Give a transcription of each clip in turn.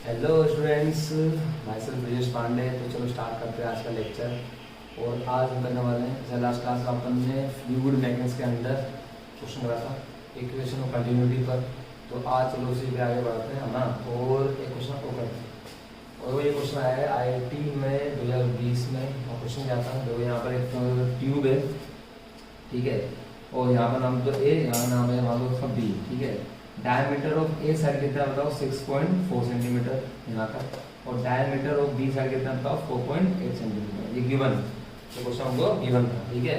Hello students, myself Brijesh Pandey. तो चलो start करते हैं आज का लेक्चर। और आज हम करने वाले हैं, जैसे लास्ट क्लास में अपन ने फ्लूइड मैकेनिक्स के अंदर क्वेश्चन करा था इक्वेशन ऑफ कंटिन्यूटी पर। तो आज चलो उसी पे आगे बढ़ते हैं ना, और एक क्वेश्चन और करते हैं। और वो ये क्वेश्चन आया है IIT में 2020 में। और क्वेश्चन क्या था, देखो यहाँ पर एक ट्यूब है, ठीक है, और यहाँ पर नाम तो ए, यहाँ नाम है मान लो उसका बी, ठीक है। डायमीटर ऑफ ए साइड कितना बताओ 6.4 सेंटीमीटर यहाँ का, और डायमीटर ऑफ बी साइड कितना बताओ 4.8 सेंटीमीटर। ये गिवन, ये क्वेश्चन हमको गिवन था, ठीक है।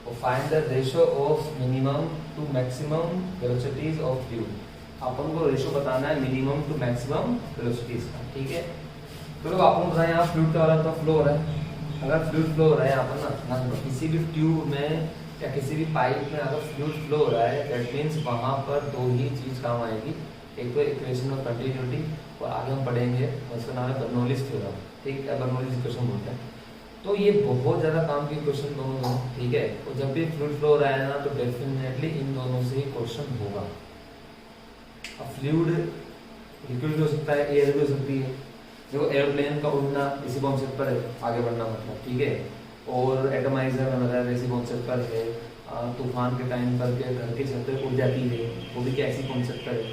और find the ratio of minimum to maximum velocities of fluid. अपन को रेशियो बताना है मिनिमम टू मैक्सिमम वेलोसिटीज का, ठीक है। तो लोग आपको बताया यहाँ फ्लूइड का वाला तो फ्लो हो रहा है। अगर फ्लूइड फ्लो हो रहा है यहाँ पर ना किसी भी ट्यूब में या किसी भी पाइप में अगर फ्लूइड फ्लो हो रहा है, दैट मीन्स वहाँ पर दो ही चीज़ काम आएगी। एक तो इक्वेशन ऑफ कंटिन्यूटी, और आगे हम पढ़ेंगे उसका नाम है बर्नौलीज थ्योरम, ठीक है, बर्नौलीज इक्वेशन बोलते हैं। तो ये बहुत ज़्यादा काम की इक्वेशन दोनों, ठीक है। और जब भी फ्लूइड फ्लो हो रहा है ना, तो डेफिनेटली इन दोनों से ही क्वेश्चन होगा। अब फ्लूइड लिक्विड भी हो सकता है, एयर भी हो सकती है। देखो एयरप्लेन का उड़ना इसी कॉन्सेप्ट पर है, आगे बढ़ना मतलब, ठीक है। और एटमाइजर में बताया इसी कॉन्सेप्ट पर है। तूफान के टाइम पर के घर की छत उड़ जाती है, वो भी क्या इसी कॉन्सेप्ट पर है।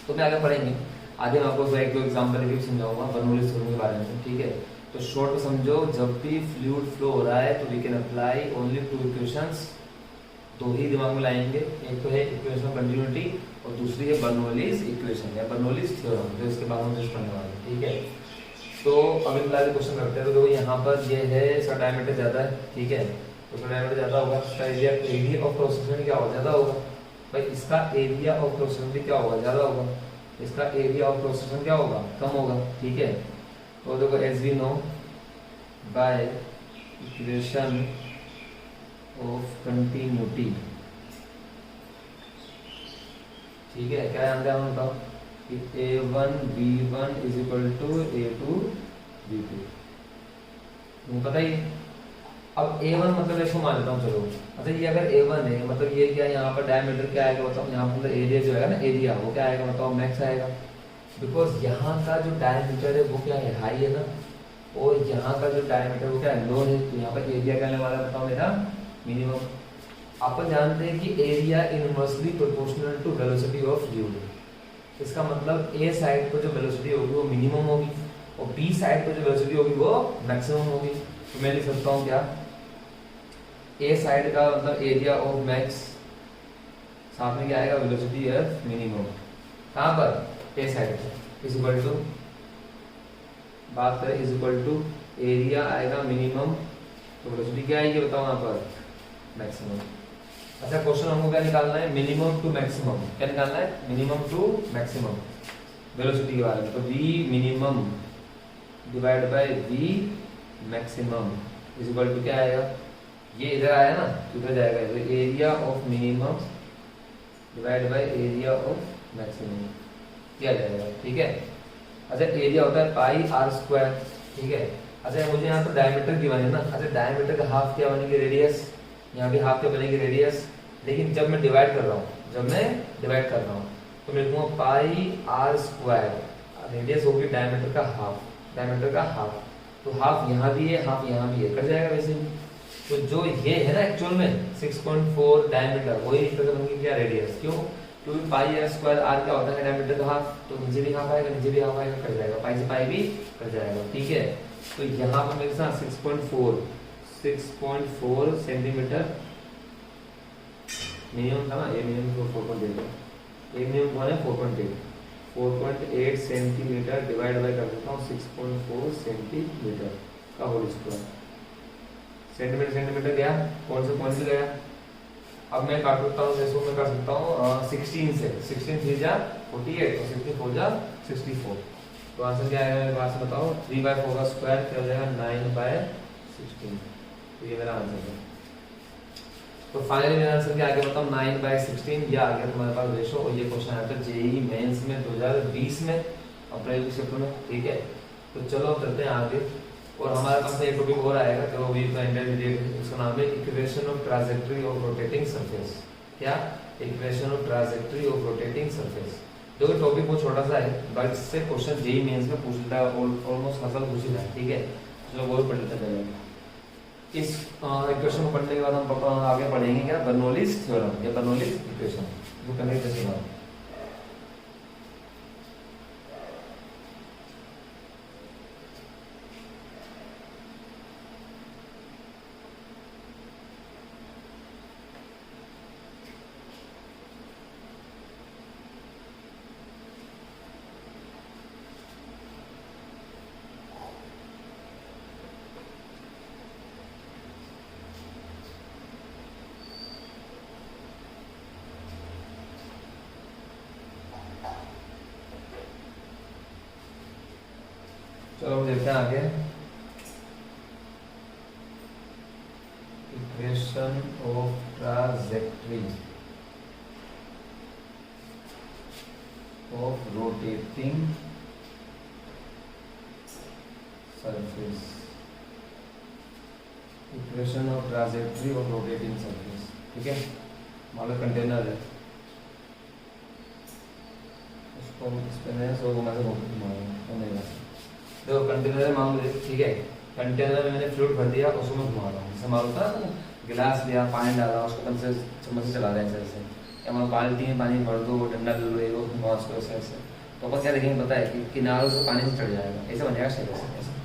तो मैं आगे पढ़ेंगे, आगे मैं आपको एक दो एग्जाम्पल भी समझाऊंगा बर्नौलीज थ्योरम के बारे में, ठीक है। तो शॉर्ट में समझो, जब भी फ्लूइड फ्लो हो रहा है तो we can apply only two equations. दो ही दिमाग में लाएंगे, एक तो है इक्वेशन ऑफ कंटिन्यूटी और दूसरी है बर्नौलीज इक्वेशन या बर्नौलीज थ्योरम, जो इसके बाद हम यूज करने वाले हैं, ठीक है। तो अभी फिलहाल क्वेश्चन करते हैं। तो देखो यहाँ पर ये है, इसका डायमीटर ज्यादा है, ठीक है। तो इसका डायमीटर ज्यादा होगा, इसका एरिया ऑफ क्रॉस सेक्शन क्या होगा, ज्यादा होगा। भाई इसका एरिया ऑफ क्रॉस सेक्शन भी क्या होगा, ज्यादा होगा। इसका एरिया ऑफ क्रॉस सेक्शन क्या होगा, कम होगा, ठीक है। तो देखो as we know by equation of continuity, ठीक है, क्या जानते हैं हम बताओ, A1 B1 is equal to A2 B2, पता ही। अब A1 मतलब इसको मान लेता हूँ, चलो अच्छा ये अगर A1 है मतलब ये क्या, यहाँ पर डायमीटर क्या आएगा बताओ, यहाँ पर एरिया जो है ना, एरिया वो क्या आएगा बताओ, मैक्स आएगा। बिकॉज यहाँ का जो डायमीटर है वो क्या है, हाई है ना, और यहाँ का जो डायमीटर वो क्या है, लो है। तो यहाँ पर एरिया क्या आने वाला है बताओ मेरा, मिनिमम। अपन जानते हैं कि area inversely proportional to velocity of fluid. इसका मतलब ए साइड पर जो वेलोसिटी होगी वो मिनिमम होगी, और बी साइड पर जो वेलोसिटी होगी वो मैक्सिमम होगी। तो मैं लिख सकता हूँ क्या, ए साइड का मतलब एरिया ऑफ मैक्स, साथ में क्या आएगा, वेलोसिटी एफ मिनिमम। कहाँ पर, ए साइड पर, इज इक्वल टू, बात करें इज इक्वल टू एरिया आएगा मिनिमम, तो वेलोसिटी क्या आएगी बताओ यहाँ पर, मैक्सिमम। अच्छा क्वेश्चन हमको क्या निकालना है, मिनिमम टू मैक्सिमम। क्या निकालना है, मिनिमम टू मैक्सिमम वेलोसिटी के बारे में। तो v minimum divide by v maximum is equal to क्या आएगा, ये इधर आया ना तो इधर जाएगा, तो area of minimum divide by area of maximum क्या जाएगा, ठीक है। अच्छा एरिया होता है पाई आर स्क्वायर, ठीक है। अच्छा मुझे यहाँ पर डायमीटर की बने ना, अच्छा डायमीटर का हाफ क्या बनेगी, रेडियस। यहाँ भी हाफ क्या बनेगी, रेडियस। लेकिन जब मैं डिवाइड कर रहा हूँ, तो मैं लिखूंगा पाई आर स्क्वायर, रेडियस होगी डायमीटर का हाफ, तो हाफ यहाँ भी है, हाफ यहाँ भी है, कट जाएगा वैसे ही। तो जो ये है ना एक्चुअल में 6.4 डायमीटर, वही बनेगी क्या, रेडियस। क्यों, क्योंकि पाई आर स्क्वायर, आर क्या होता है डायमीटर का हाफ, तो नीचे भी हाफ आएगा, नीचे भी हाफ आएगा, कट जाएगा, पाई से पाई भी कट जाएगा, ठीक है। तो यहाँ पर मेरे साथ 6.4 सेंटीमीटर मिनिमम था ना, ये मिनिमम 4.8, ये मिनिमम कौन है 4.8 सेंटीमीटर डिवाइड बाय कर देता हूँ 6.4 सेंटीमीटर का होल स्क्वायर। सेंटीमीटर गया, कौन से गया। अब मैं काट सकता हूँ, जैसे मैं कर सकता हूँ 16 से, 16 3 जा 48 और 64 जा 64। तो आंसर क्या आएगा मेरे पास बताओ, 3/4 का स्क्वायर क्या हो जाएगा, 9/16। तो ये मेरा आंसर है। तो फाइनली मेरा आंसर क्या आ गया बताओ, 9/16। ये आ गया तुम्हारे पास रेशो। और ये क्वेश्चन आया था जेईई मेंस में 2020 में, अप्रैल के क्षेत्र में, ठीक है। तो चलो चलते हैं आगे। और हमारे पास एक टॉपिक और आएगा, जो अभी इंटरमीडिएट, उसका नाम है equation of trajectory of rotating surface. क्या, equation of trajectory of rotating surface. देखो टॉपिक बहुत छोटा सा है, बट इससे क्वेश्चन जेई मेंस में पूछ लेता है, ऑलमोस्ट हर साल पूछ ही रहा है, ठीक है। चलो वो भी पढ़ लेते हैं पहले। इस इक्वेशन को पढ़ने के बाद हम आगे पढ़ेंगे क्या, बर्नौलीज थ्योरम या बर्नौलीज इक्वेशन, वो करने कैसे बात। चलो देखते हैं आगे। Equation of trajectory of rotating surface, equation of trajectory of rotating surface, ठीक है। मान लो कंटेनर है, उसको इस पे मैं 100 घुमा से घुमाऊंगा, देखो कंटेनर है मान लो, ठीक है। कंटेनर में मैंने फ्लूइड भर दिया, उसको मैं घुमा रहा हूँ, जैसे मान लो था गिलास लिया, पानी डाला, उसको कम से चम्मच से चला रहे हैं ऐसे, या मतलब बाल्टी में पानी भर दो, डंडा ले लो, एक घुमा उसको ऐसे ऐसे, तो अपन क्या देखेंगे पता है कि किनारों से पानी से चढ़ जाएगा, ऐसा बनेगा शेप ऐसे,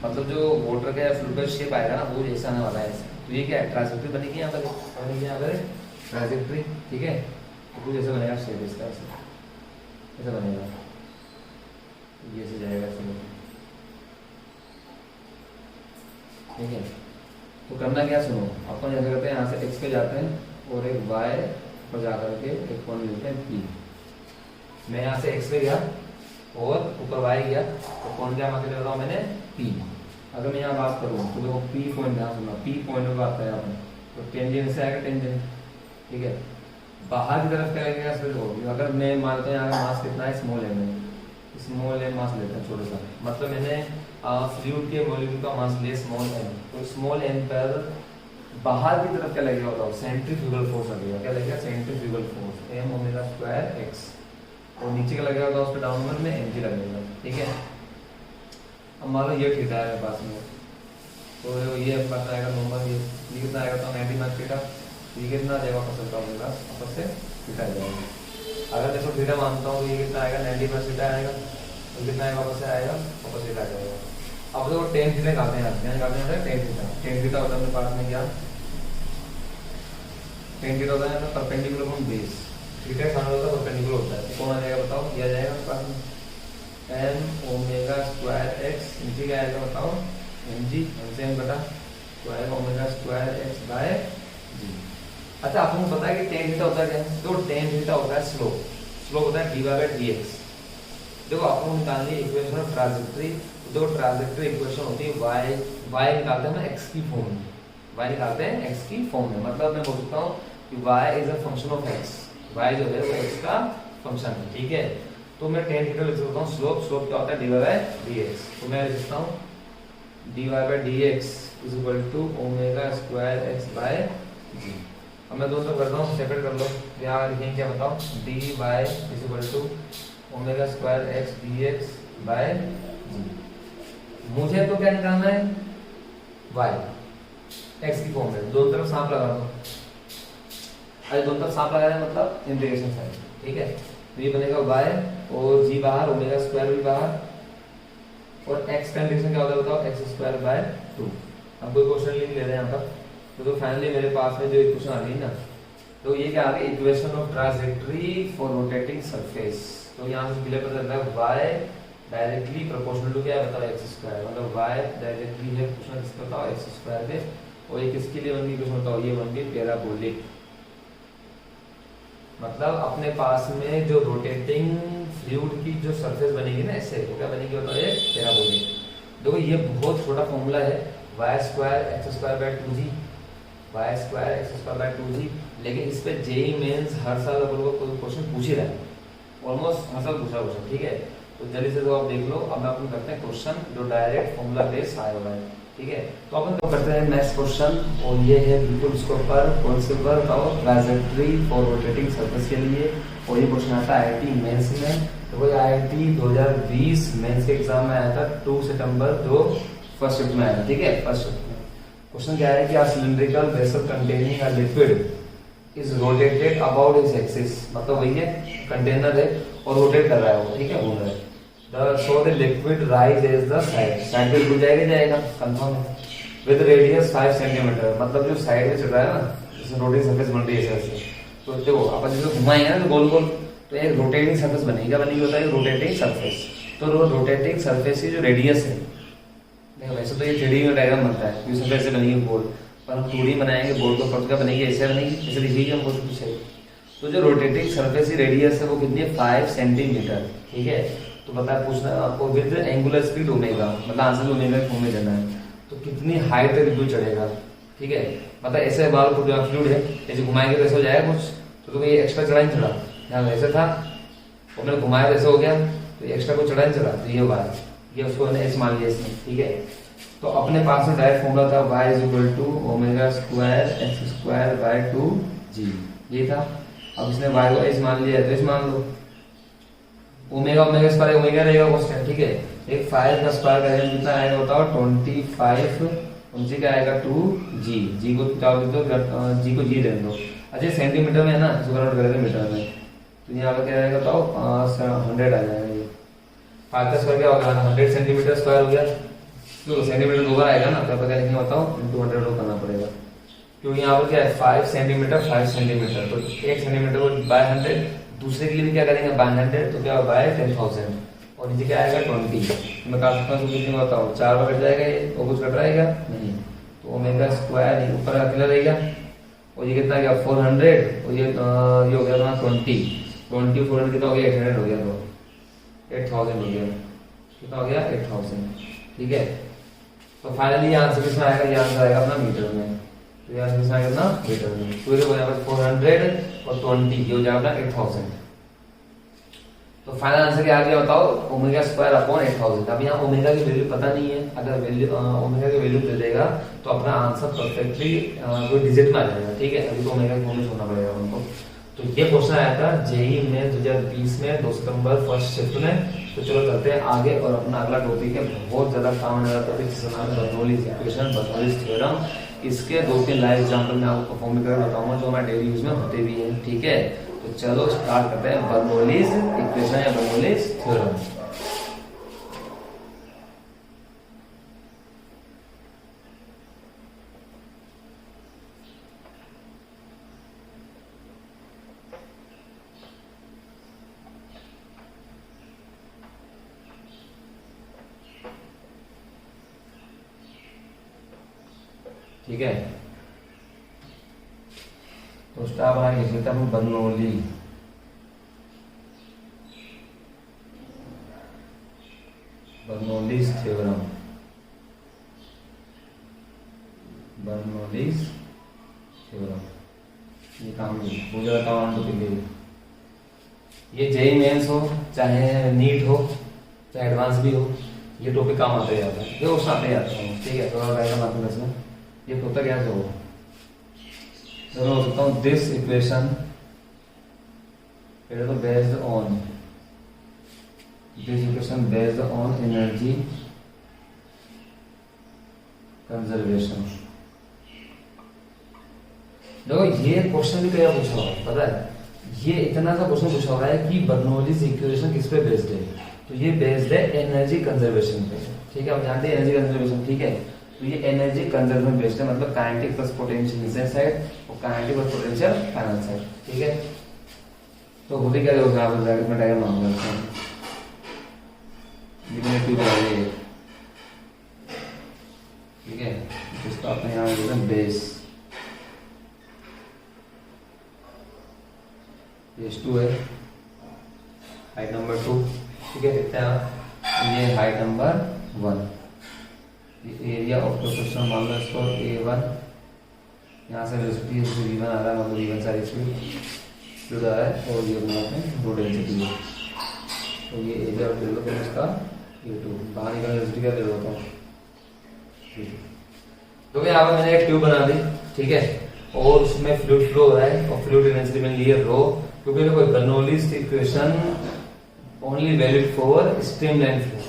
मतलब जो वाटर का फ्लूइड का शेप आएगा ना वो जैसा आने वाला है ऐसे। तो ये क्या है, ट्रांजेक्टरी बनेगी यहाँ पर, बनेगी यहाँ पर ट्रांजेक्टरी, ठीक है। तो कुछ ऐसा बनेगा शेप इसका, ऐसा बनेगा, ये से जाएगा चलो, ठीक है। तो करना क्या, सुनो अपन ऐसा करते हैं, यहाँ से x पे जाते हैं और एक y पर जाकर के एक पॉइंट लेते हैं P। मैं यहाँ से x पे गया और ऊपर y गया, तो कौन क्या मार्क ले रहा हूँ मैंने, P। अगर मैं यहाँ बात करूँ तो देखो P पॉइंट, यहाँ सुना P पॉइंट में बात है अपन, तो टेंजेंट से आएगा टेंजेंट, ठीक है। बाहर की तरफ क्या लगेगा इस पे, अगर मैं मानता हूँ यहाँ का मास कितना है, स्मॉल है, मैं स्मॉल एम मास लेते हैं छोटा सा, मतलब मैंने फ्लूइड के मॉलिक्यूल का मास लिया स्मॉल एम, तो स्मॉल एम पर बाहर की तरफ क्या लगेगा बताओ, सेंट्रीफ्यूगल फोर्स लगेगा, क्या लगेगा, centrifugal force M omega square X, और नीचे का लगेगा तो उस पर डाउनवर्ड में एम जी लगेगा, ठीक है। अब मान लो ये थीटा है मेरे पास में, तो ये पास आएगा नॉर्मल, ये कितना आएगा तो 90 माइनस थीटा, ये कितना आ जाएगा वापस चलता होगा वापस से थीटा आ जाएगा। अगर देखो थीटा मानता हूँ, ये कितना आएगा 90 माइनस थीटा आएगा, तो कितना आएगा वापस से आएगा, वापस थीटा आ जाएगा। अब देखो टेन थीटा निकालते हैं, निकालते हैं टेन थीटा, टेन थीटा होता है अपने पास में क्या, टेन थीटा होता है परपेंडिकुलर फ्रॉम बेस, थीटा खाना होता है परपेंडिकुलर होता है, तो कौन आ जाएगा बताओ, ये आ जाएगा अपने पास में एम ओमेगा स्क्वायर एक्स, नीचे क्या आएगा बताओ, एम जी, एम बटा square omega square X by G. अच्छा आपको पता है कि टेन थीटा होता है क्या, तो टेन थीटा होता है स्लोप, स्लोप होता है D Y by D X. देखो आपको निकालनी है इक्वेशन ऑफ ट्रांजेक्टरी, तो ट्रांजेक्टरी इक्वेशन होती है वाई, वाई निकालते हैं एक्स की फॉर्म में, वाई निकालते हैं एक्स की फॉर्म में, मतलब मैं बोल सकता हूँ कि Y is a function of X, Y जो है वो एक्स का फंक्शन है, ठीक है। तो मैं टेन थीटा लिख सकता हूँ स्लोप, स्लोप क्या होता है D Y by D X, तो मैं लिख सकता हूँ D Y by D X is equal to omega square X by G. अब मैं दोनों करता हूँ, सेपरेट कर लो, यहाँ लिखेंगे क्या बताओ, D Y is equal to omega square X D X by G. मुझे तो क्या निकालना है, वाई एक्स की फॉर्म में, दोनों तरफ सांप लगा दो, अरे दोनों तरफ सांप लगा रहे मतलब इंटीग्रेशन साइन, ठीक है। तो ये बनेगा वाई और जी बाहर, ओमेगा स्क्वायर भी बाहर, और एक्स का इंटीग्रेशन क्या होता है बताओ, एक्स स्क्वायर बाय 2। हम कोई क्वेश्चन लिख ले रहे हैं यहाँ पर, तो फाइनली मेरे पास में जो इक्वेशन आ गई ना, तो ये क्या आ गई, equation of trajectory for rotating surface. तो यहाँ से क्लियर पता चलता है वाई डायरेक्टली प्रोपोर्शनल टू क्या है बताओ, एक्स स्क्वायर, मतलब वाई डायरेक्टली है क्वेश्चन किसका बताओ, एक्स स्क्वायर पे, और ये किसके लिए बन गई क्वेश्चन बताओ, ये बन गई पैराबोलिक, मतलब अपने पास में जो रोटेटिंग फ्लूइड की जो सरफेस बनेगी ना ऐसे, वो क्या बनेगी बताओ, ये पैराबोलिक। देखो ये बहुत छोटा फॉर्मूला है, Y square X square by 2g, Y square X square by 2g, लेकिन इस पे जेईई मेंस हर साल अपन को कोई क्वेश्चन पूछ ही रहा है, ऑलमोस्ट हर साल पूछा क्वेश्चन, ठीक है। तो जल्दी से तो आप देख लो, अब अपन करते हैं क्वेश्चन जो डायरेक्ट फॉर्मूला बेस आया हुआ है, ठीक है। तो अपन तो करते हैं नेक्स्ट क्वेश्चन, और ये है बिल्कुल उसके ऊपर कौन से ऊपर बताओ, ट्रांजेक्टरी फॉर रोटेटिंग सरफेस के लिए, और ये क्वेश्चन आता है IIT मेंस में। तो कोई IIT 2020 मेंस के एग्जाम में आया था 2 सितंबर जो फर्स्ट शिफ्ट में आया था, ठीक है। फर्स्ट शिफ्ट में क्वेश्चन क्या है कि a cylindrical vessel containing a liquid is rotated about its axis, मतलब वही है कंटेनर है और रोटेट कर रहा है वो, ठीक है, घूम रहा है। So the liquid rise as the side पे घुल जाएगा कंफर्म है। विद रेडियस 5 सेंटीमीटर, मतलब जो साइड में चल रहा है ना, जैसे रोटेटिंग सरफेस बन रही है ऐसे, तो देखो अपन जैसे घुमाएंगे ना तो गोल गोल, तो एक रोटेटिंग सरफेस बनेगी। क्या बनेगी होता है रोटेटिंग सरफेस। तो रोटेटिंग सरफेस की जो रेडियस है, देखो वैसे तो ये 3D में डायग्राम बनता है, क्योंकि सरफेस से बनेगी गोल, पर हम 2D बनाएंगे गोल तो पक्का बनेगी, ऐसे बनेगी, ऐसे दिखेगी हमको तो पीछे। तो जो रोटेटिंग सरफेस की रेडियस है वो कितनी है 5 सेंटीमीटर, ठीक है। तो बता पूछना आपको विद एंगुलर स्पीड ओमेगा, मतलब आंसर ओमेगा में देना है, तो कितनी हाइट तक लिक्विड चढ़ेगा, ठीक है। मतलब ऐसे बाल को फ्लूइड है, ऐसे घुमाएंगे तो ऐसे हो जाएगा कुछ, तो तुम्हें ये एक्स्ट्रा चढ़ा नहीं चढ़ा, यहाँ ऐसे था और मैंने घुमाया तो ऐसे हो गया, तो ये एक्स्ट्रा कुछ चढ़ा नहीं चढ़ा, तो ये बात ये उसको ऐसे मान लिया इसमें, ठीक है। तो अपने पास में डायरेक्ट फॉर्मूला था y = omega square x square by 2g, ये था। अब इसने y को ऐसे मान लिया तो इस मान लो ओमेगा स्क्वायर ओमेगा रहेगा कांस्टेंट, ठीक है। एक 5 का स्क्वायर करेंगे कितना आएगा बताओ 25, उनसे क्या आएगा 2g, g को क्या दो g को g रहने दो। अच्छा सेंटीमीटर में है ना, इसको कन्वर्ट करेंगे मीटर में, तो यहाँ पे क्या आएगा बताओ 100 आ जाएगा। ये 5 का स्क्वायर क्या होगा 100 सेंटीमीटर स्क्वायर हो गया, तो सेंटीमीटर 2 बार आएगा ना, तो क्या लिखेंगे बताओ × 100 करना पड़ेगा, क्योंकि यहाँ पर क्या है 5 सेंटीमीटर, तो 1 सेंटीमीटर को बाय 100, दूसरे के लिए भी क्या करेंगे बाय 100, तो क्या बाय 10,000, और नीचे क्या आएगा 20। मैं काट सकता हूँ कितने बताओ 4 बार कट जाएगा ये, और कुछ कट रहेगा नहीं, तो ओमेगा स्क्वायर ऊपर अकेला रहेगा, और ये कितना गया 400, और ये हो गया तुम्हारा 20 400 कितना हो गया 800 हो गया, तो 8000 हो गया, कितना हो गया 8000, ठीक है। तो फाइनली आंसर किसमें आएगा, ये आंसर आएगा अपना मीटर में, तो ये आंसर किसमें आएगा ना मीटर में। तो ये हो जाएगा 400 और 20, ये हो जाएगा 8000। तो फाइनल आंसर क्या आ गया बताओ ओमेगा स्क्वायर अपॉन 8000। अब यहाँ ओमेगा की वैल्यू पता नहीं है, अगर वैल्यू ओमेगा की वैल्यू दे देगा तो अपना आंसर परफेक्टली कोई डिजिट में आ जाएगा, ठीक है। अभी तो ओमेगा की फॉर्मूला छोड़ना पड़ेगा हमको। तो ये क्वेश्चन आया था जेईई में 2020 में 2 सितंबर फर्स्ट शिफ्ट में। तो चलो करते हैं आगे, और अपना अगला टॉपिक है बहुत ज्यादा काम होने वाला टॉपिक, जिसका नाम है बर्नौलीज इक्वेशन, बर्नौलीज थ्योरम। इसके 2-3 लाइव एग्जांपल मैं आपको परफॉर्म करके बताऊंगा जो हमारे डेली यूज में होते भी हैं, ठीक है। तो चलो स्टार्ट करते हैं बर्नौलीज इक्वेशन या बर्नौलीज थ्योरम। ठीक है, तो स्टार बना के लिख लेते हैं Bernoulli, Bernoulli's theorem, Bernoulli's theorem. ये काम हो जाता है। ये जेईई मेंस हो चाहे नीट हो चाहे एडवांस भी हो, ये टॉपिक काम आते जाता है, ये क्वेश्चन आते जाते हैं, ठीक है। थोड़ा डायग्राम आते हैं इसमें, ये होता क्या है तो हो सकता हूँ this equation based on energy conservation. देखो ये क्वेश्चन भी क्या पूछा हुआ है पता है, ये इतना सा क्वेश्चन पूछा हुआ है कि बर्नौलीज इक्वेशन किस पे बेस्ड है, तो ये बेस्ड है एनर्जी कंजर्वेशन पे, ठीक है। आप जानते हैं एनर्जी कंजर्वेशन, ठीक है। तो ये एनर्जी कंजर्वेशन बेस्ड है, मतलब kinetic plus potential inside side और kinetic plus potential final side, ठीक है। तो होते क्या होगा आप ब्रैकेट में डायग्राम मांगूंगा ये मैंने क्यों बनाया, ठीक है। इसका अपने यहाँ लिखना बेस, बेस 2 है, हाइट नंबर 2, ठीक है। कितना ये height number 1, area of the system मान लो इसको A1, यहाँ से वेलोसिटी V1 आ रहा है, मतलब V1 सारी स्पीड आ रहा है, और ये अपने रो डेंसिटी है। तो ये एरिया ऑफ ले लो फिर इसका A2, बाहर निकल वेलोसिटी क्या ले लो होता है। तो यहाँ पर मैंने एक ट्यूब बना दी, ठीक है, और उसमें फ्लूइड फ्लो हो रहा है, और फ्लूइड डेंसिटी मैंने लिए रो, क्योंकि देखो Bernoulli's equation only valid for streamline flow.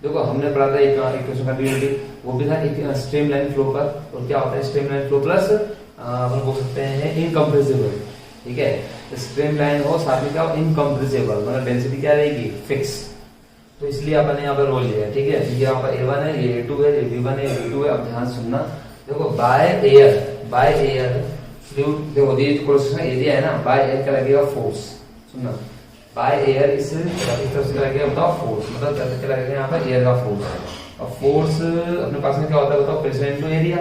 देखो हमने पढ़ा था एक इक्वेशन का ड्यूरेटिव, वो भी था एक स्ट्रीमलाइन फ्लो पर। और क्या होता है स्ट्रीमलाइन फ्लो प्लस अपन बोल सकते हैं इनकम्प्रेसिबल, ठीक है। स्ट्रीमलाइन हो साथ में क्या हो इनकम्प्रेसिबल, मतलब डेंसिटी क्या रहेगी फिक्स। तो इसलिए अपन यहाँ पर रोल लिया, ठीक है। ये यहाँ पर A1 है, ये A2 है, ये B1 है, ये B2 है। अब ध्यान सुनना, देखो बाय एयर फ्लूइड, देखो ये क्वेश्चन का एरिया है ना, बाय एयर क्या लगेगा फोर्स। सुनना, बाय एयर इस तरफ से लगेगा बताओ फोर्स, मतलब क्या लगेगा यहाँ पर एयर का फोर्स। और फोर्स अपने पास में क्या होता है बताओ प्रेशर इनटू एरिया।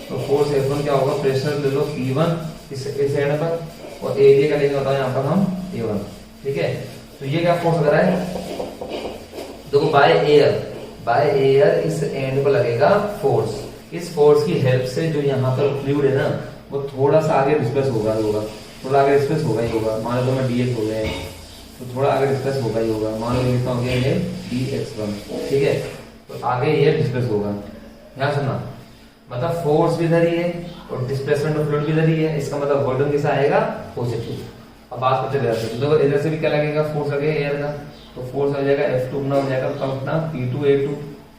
तो फोर्स F1 क्या होगा, प्रेशर ले लो P1 इस एंड पर, और एरिया का लेंगे बताओ यहाँ पर हम A1, ठीक है। तो ये क्या फोर्स लग रहा है, देखो बाय एयर इस एंड पर लगेगा फोर्स। इस फोर्स की हेल्प से जो यहाँ पर फ्लूइड है ना वो थोड़ा सा आगे डिस्प्लेस होगा, थोड़ा आगे डिस्प्लेस होगा ही होगा। मान लो मैं dx हो गए तो थोड़ा आगे डिस्प्लेस होगा ही होगा। मान लो लिखता हूँ ये dx1, ठीक है। तो आगे ये डिस्प्लेस होगा। ध्यान सुनना, मतलब फोर्स भी इधर ही है और डिस्प्लेसमेंट ऑफ फ्लूइड भी इधर ही है। इसका मतलब वॉल्यूम कैसा आएगा पॉजिटिव। अब बात करते हैं तो इधर से भी क्या लगेगा फोर्स लगेगा एयर का, तो फोर्स हो जाएगा F2 हो जाएगा अपना P2A2,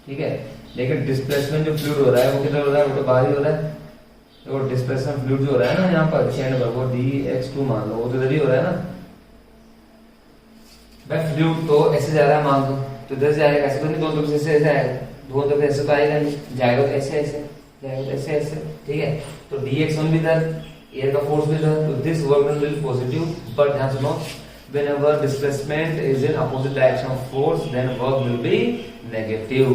ठीक है। लेकिन डिस्प्लेसमेंट जो फ्लूइड हो रहा है वो किधर हो रहा है, वो तो बाहर ही हो रहा है। देखो डिस्प्लेसमेंट फ्लूइड जो हो रहा है ना यहाँ पर एंड पर, वो dx2 मान लो, वो तो इधर ही हो रहा है ना। भाई फ्लूइड तो ऐसे जा रहा है मान लो, तो इधर से आएगा, ऐसे तो नहीं दोनों तरफ से ऐसे आएगा, दोनों तरफ ऐसे तो आएगा नहीं, जाएगा तो ऐसे ऐसे, जाएगा तो ऐसे ऐसे, ठीक है। तो dx1 भी इधर, एयर का फोर्स भी इधर, तो this work done will positive. But ध्यान सुनो, whenever displacement is in opposite direction of force then work will be negative।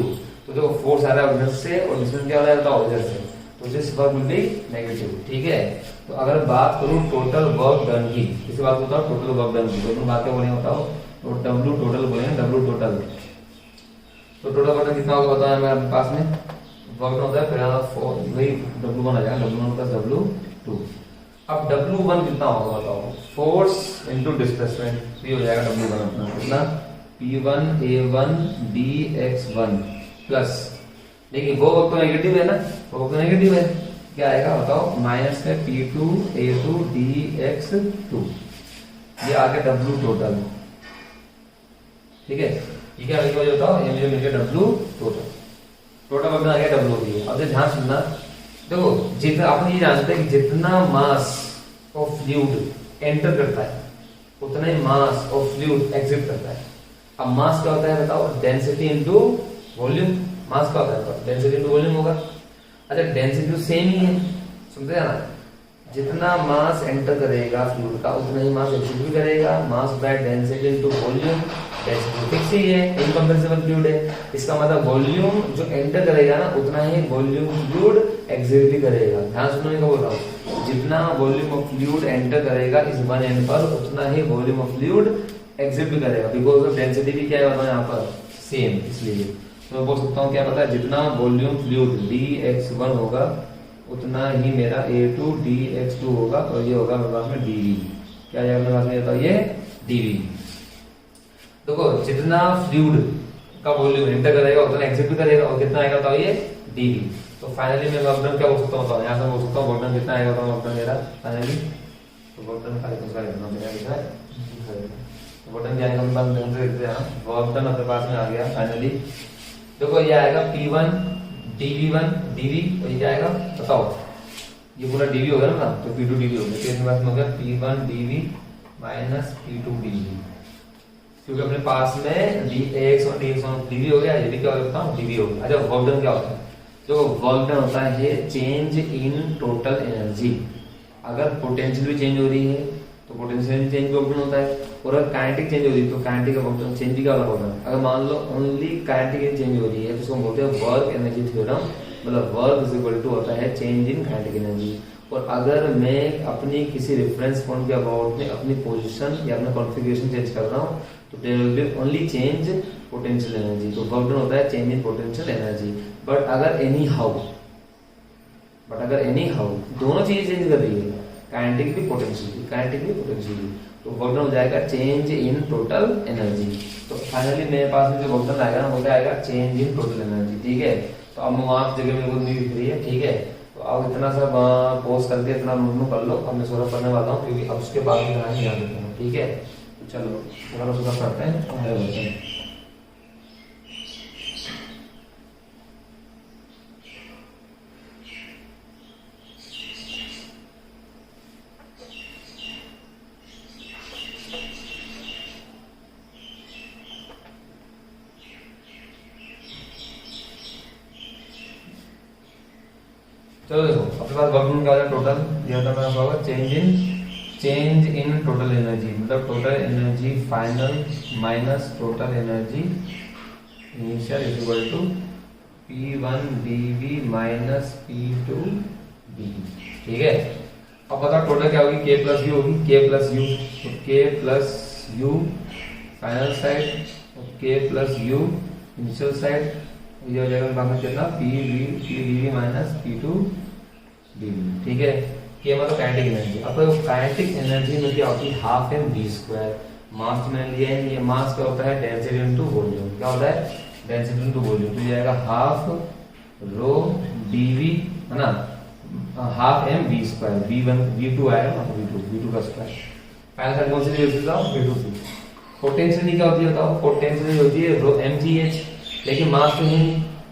तो देखो फोर्स आ रहा है उधर से और डिस्प्लेसमेंट क्या हो रहा है बताओ इधर से, तो this work will be negative, ठीक है। तो अगर बात करूं टोटल वर्क डन की, किसी बात बताओ टोटल वर्क डन की, दोनों बातें बोलेंगे बताओ, तो W टोटल बोलेंगे, W टोटल। तो टोटल वर्क कितना होगा बताओ हमारे पास में, वर्क डन होता है पहला वही W1 आ जाएगा, W1 प्लस W2। अब W1 कितना होगा बताओ, फोर्स इनटू डिस्प्लेसमेंट, ये हो जाएगा W1 अपना कितना, P1A1 dx1 प्लस, देखिए वो तो नेगेटिव है ना, वो तो नेगेटिव है, क्या आएगा बताओ माइनस में P2A2 dx2, ये आ गया W टोटल, ठीक है। ये क्या लिखा बताओ, ये मुझे मिल गया W टोटल, टोटल वर्क आ गया W की। अब ध्यान सुनना, देखो जितना आप ये जानते हैं कि जितना मास ऑफ फ्लूइड एंटर करता है उतना ही मास ऑफ फ्लूइड एग्जिट करता है। अब मास क्या होता है बताओ, डेंसिटी इनटू वॉल्यूम। मास क्या होता है, डेंसिटी इनटू वॉल्यूम होगा। अच्छा डेंसिटी तो सेम ही है, सुनते हैं ना, जितना मास एंटर करेगा फ्लूइड का उतना ही मास एग्जिट भी करेगा। Mass by density into volume, density fix ही है, इनकम्प्रेसिबल फ्लूइड है। इसका मतलब वॉल्यूम जो एंटर करेगा ना उतना ही वॉल्यूम फ्लूइड एग्जिट भी करेगा। ध्यान सुनने का बोल रहा हूँ, जितना वॉल्यूम ऑफ फ्लूइड एंटर करेगा इस वन एंड पर उतना ही वॉल्यूम ऑफ फ्लूइड एग्जिट भी करेगा, बिकॉज ऑफ डेंसिटी भी क्या है यहाँ पर सेम। इसलिए तो मैं बोल सकता हूँ क्या पता है, जितना वॉल्यूम फ्लूइड dx1 होगा उतना ही मेरा A2 dx2 होगा, और ये होगा मेरे पास में dv। क्या जाएगा मेरे पास में होता है ये dv। देखो जितना फ्लूइड का वॉल्यूम एंटर करेगा उतना एग्जिट भी करेगा, और कितना आएगा तो ये dv। तो फाइनली मैं वर्क डन क्या बोल सकता हूँ, यहाँ से बोल सकता हूँ वर्क डन कितना आएगा, वर्क डन मेरा फाइनली, तो वर्क डन खाली दूसरा लिखना मेरा लिखा है, वर्क डन क्या आएगा मेरे पास में, देखते हैं वर्क डन अपने पास में आ गया फाइनली। देखो ये आएगा P1 dv1 dv, और ये क्या आएगा बताओ, ये पूरा dv हो गया ना, तो P2 dv हो गया, तो इसमें पास में हो गया P1 dv minus P2 dv, क्योंकि अपने पास में dx और dx1 dv हो गया, ये भी क्या होता है dv हो गया। अच्छा वर्क डन क्या होता है, तो वर्क डन होता है चेंज इन टोटल एनर्जी। अगर पोटेंशियल भी चेंज हो रही है तो पोटेंशियल चेंज वर्क डन होता है, और अगर काइनेटिक चेंज हो रही है तो काइनेटिक का वर्क डन चेंज भी क्या होता है। अगर मान लो ओनली काइनेटिक चेंज हो रही है तो उसको बोलते हैं वर्क एनर्जी थ्योरम, मतलब वर्क इज इक्वल टू होता है चेंज इन काइनेटिक एनर्जी। और अगर मैं अपनी किसी रेफरेंस पॉइंट के अबाउट में अपनी पोजीशन या अपना कॉन्फ़िगरेशन चेंज कर रहा हूँ तो there will be only change potential energy, तो वर्क डन होता है change in potential energy. But अगर एनी हाउ दोनों चीजें चेंज कर रही है, काइनेटिक भी पोटेंशियल भी, तो वर्क डन हो जाएगा चेंज इन टोटल एनर्जी। तो फाइनली मेरे पास में जो वर्क डन आएगा ना वो क्या आएगा, चेंज इन टोटल एनर्जी, ठीक है। तो अब वहां जगह मेरे को नहीं दिख रही है, ठीक है। तो अब इतना सब पोस्ट करके इतना नोट कर लो। अब मैं सोलव करने वाला हूँ क्योंकि अब उसके बाद की कहानी याद रखना, ठीक है। तो चलो थोड़ा सोलव करते हैं और आगे बढ़ते हैं। चलो देखो अपने पास वर्क डन क्या हो टोटल दिया था मेरा होगा चेंज इन टोटल एनर्जी, मतलब total energy final minus total energy initial is equal to P1 dV minus P2 dV, ठीक है। अब बताओ टोटल क्या होगी, K प्लस यू होगी, K प्लस यू, तो K plus you final side और K plus U initial side, ये हो जाएगा बाद में कितना PV माइनस P2 dV, ठीक है। ये मतलब काइनेटिक एनर्जी। अब काइनेटिक एनर्जी में क्या होती है, हाफ एम वी स्क्वायर, मास मैंने लिया है, ये मास क्या होता है, डेंसिटी इनटू वॉल्यूम, क्या होता है, डेंसिटी इनटू वॉल्यूम, तो ये आएगा हाफ रो dV है ना, half M we square, V1 V2 आएगा मतलब V2 का स्क्वायर, फाइनल साइड कौन सी यूज होता है, V2। पोटेंशियल क्या होती है बताओ, पोटेंशियल होती है रो mgh, लेकिन मास तो नहीं,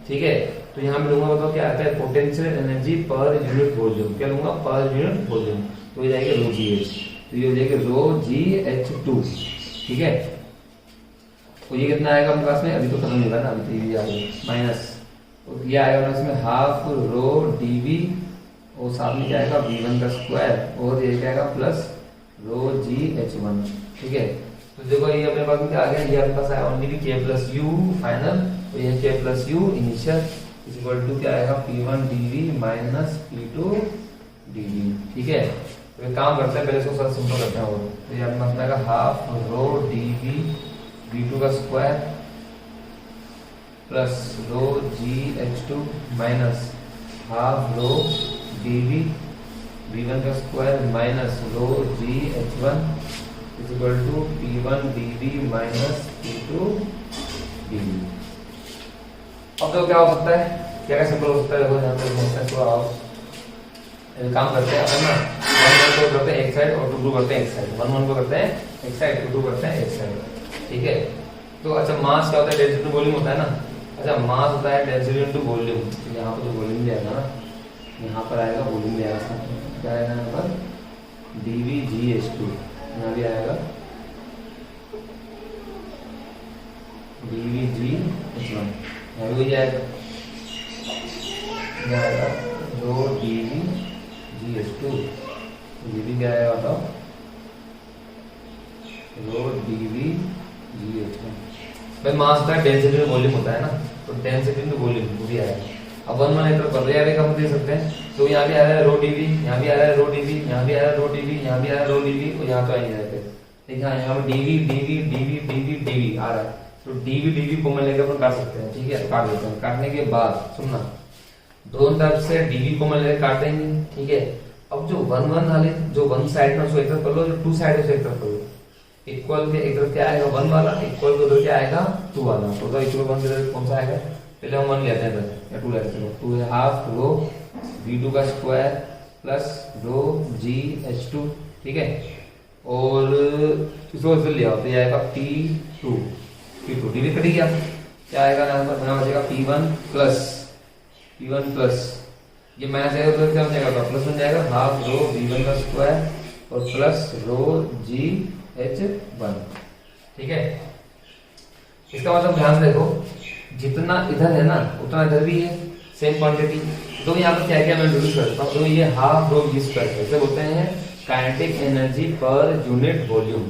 ठीक है। तो यहाँ पे लूंगा बताओ क्या आता है, potential energy per unit volume, क्या लूंगा, पर यूनिट वॉल्यूम, तो ये जाएगा रो जी एच, तो ये हो जाएगा रो जी एच टू, ठीक है। तो ये कितना आएगा अपने पास में, अभी तो खत्म नहीं हुआ ना, अभी तो ये आएगा माइनस, तो ये आएगा इसमें हाफ रो डीवी और साथ में क्या आएगा V1 का स्क्वायर और ये क्या आएगा प्लस रो जी एच वन, ठीक है। तो देखो ये अपने पास में क्या आ गया, ये अपने पास आया ओनली भी K प्लस यू फाइनल, तो ये K plus U initial is equal to क्या आएगा P1 dV minus P2 dV, ठीक है। तो ये काम करते हैं, पहले इसको सर सिंपल करते हैं, और तो ये अपने पास आएगा हाफ रो dV V2 का square plus rho GH2 minus half rho dV V1 का square minus rho GH1 is equal to P1 dV minus P2 dV। अब तो क्या हो सकता है, क्या सिंपल हो सकता है, देखो यहाँ पे तो आप काम करते हैं अपन ना, 1 1 को करते हैं एक साइड और 2 2 करते हैं एक साइड, 1 1 को करते हैं एक साइड, 2 2 करते हैं एक साइड, ठीक है। तो अच्छा मास क्या होता है, डेंसिटी वॉल्यूम होता है ना, अच्छा मास होता है डेंसिटी इनटू वॉल्यूम, तो यहाँ पर तो वॉल्यूम भी आएगा ना, यहाँ पर आएगा वॉल्यूम भी आएगा, क्या आएगा यहाँ पर dVGH2, यहाँ भी आएगा dVGH1, यहाँ भी वही आएगा, यहाँ आएगा रो dVGH2, ये भी क्या आएगा बताओ, रो dVGH1। भाई मास का डेंसिटी में वॉल्यूम होता है ना, तो डेंसिटी में वॉल्यूम वो भी आएगा। अब 1 1 इधर कर रहे हैं, दे सकते हैं, तो यहाँ भी आ रहा है रो dV, यहाँ भी आ रहा है रो dV, यहाँ भी आ रहा है रो dV, यहाँ भी आ रहा है रो dV, और यहाँ तो आ नहीं रहे थे, ठीक है। यहाँ पर dV dV dV dV dV आ रहा है, तो dV dV को मैं लेकर अपन काट सकते हैं, ठीक है। काट देते हैं, काटने के बाद सुनना, दोनों तरफ से dV को मैं लेकर काट देंगे, ठीक है। अब जो 1 1 वाले जो 1 साइड में उसको एक तरफ कर लो, जो 2 साइड है एक तरफ कर लो, इक्वल के एक तरफ क्या आएगा 1 वाला, इक्वल के उधर क्या आएगा 2 वाला, तो इक्वल 1 के तरफ कौन सा आएगा, पहले हम 1 लेते हैं या 2 लेते हैं, 2 है हाफ रो V2 का स्क्वायर प्लस रो GH2, ठीक है। और इसको इधर ले आओ, तो ये आएगा P2 dV कट गया, क्या आएगा यहाँ पर बना बचेगा P1 प्लस ये माइनस आएगा तो क्या हो जाएगा, प्लस बन जाएगा हाफ रो V1 का स्क्वायर और प्लस रो GH1, ठीक है। इसका मतलब ध्यान से देखो, जितना इधर है ना उतना इधर भी है, सेम क्वांटिटी, तो यहाँ पर क्या क्या मैं इंट्रोड्यूस करता हूँ, तो ये हाफ रो V स्क्वायर कैसे बोलते हैं, kinetic energy per unit volume,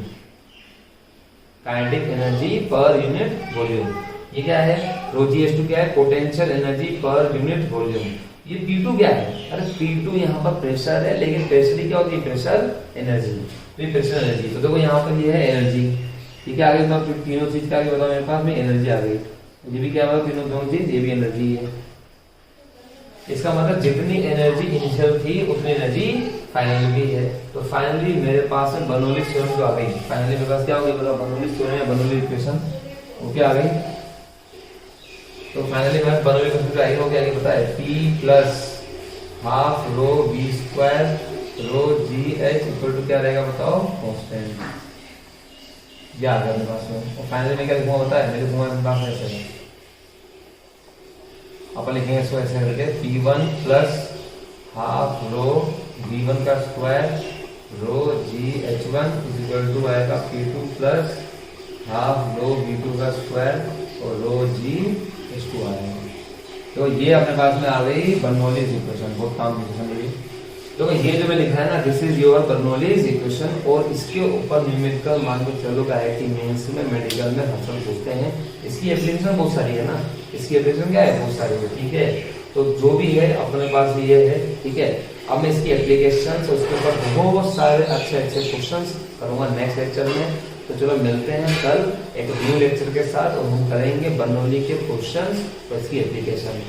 kinetic energy per unit volume, ये क्या है रो GH2 क्या है, potential energy per unit volume. ये P2 क्या है, अरे P2 यहाँ पर प्रेशर है, लेकिन प्रेशर क्या होती है, प्रेशर एनर्जी, तो ये प्रेशर एनर्जी, तो देखो यहाँ पर ये है एनर्जी, ठीक है। आगे तो तीनों चीज का आगे बताओ, मेरे पास में एनर्जी आ गई, ये भी क्या होगा, तीनों दोनों चीज, ये भी एनर्जी है। इसका मतलब जितनी एनर्जी इनिशियल थी उतनी एनर्जी फाइनली भी है, तो फाइनली मेरे पास में बर्नौली थ्योरम आ गई, फाइनली मेरे पास क्या हो गई, बताओ बर्नौली थ्योरम या बर्नौली इक्वेशन वो क्या आ गई, तो फाइनली मेरे बर्नौली इक्वेशन जो आई वो क्या पता है, P plus half rho V square rho G H equal to क्या रहेगा बताओ, कांस्टेंट। ये आ गया मेरे पास में। और फाइनली में क्या लिखूंगा होता है, मैं लिखूंगा अपने पास ऐसे, अपन लिखेंगे इसको ऐसे करके P1 plus half rho V1 का square rho G H1 is equal to आएगा P2 प्लस हाफ रो V2 का स्क्वायर और रो जी H2 आएगा। तो ये अपने पास में आ गई बर्नौलीज इक्वेशन, बहुत काम की इक्वेशन रही। तो ये जो मैं लिखा है ना, this is your Bernoulli's equation, और इसके ऊपर न्यूमेरिकल मान के चलो का है कि मेंस में मेडिकल में हर पूछते हैं। इसकी एप्लीकेशन बहुत सारी है ना, इसकी एप्लीकेशन क्या है, बहुत सारी है, ठीक है। तो जो भी है अपने पास ये है, ठीक है। अब मैं इसकी एप्लीकेशन उसके ऊपर बहुत सारे अच्छे अच्छे क्वेश्चन करूंगा नेक्स्ट लेक्चर में। तो चलो मिलते हैं कल एक न्यू लेक्चर के साथ, और हम करेंगे बर्नौली के क्वेश्चन और इसकी एप्लीकेशन।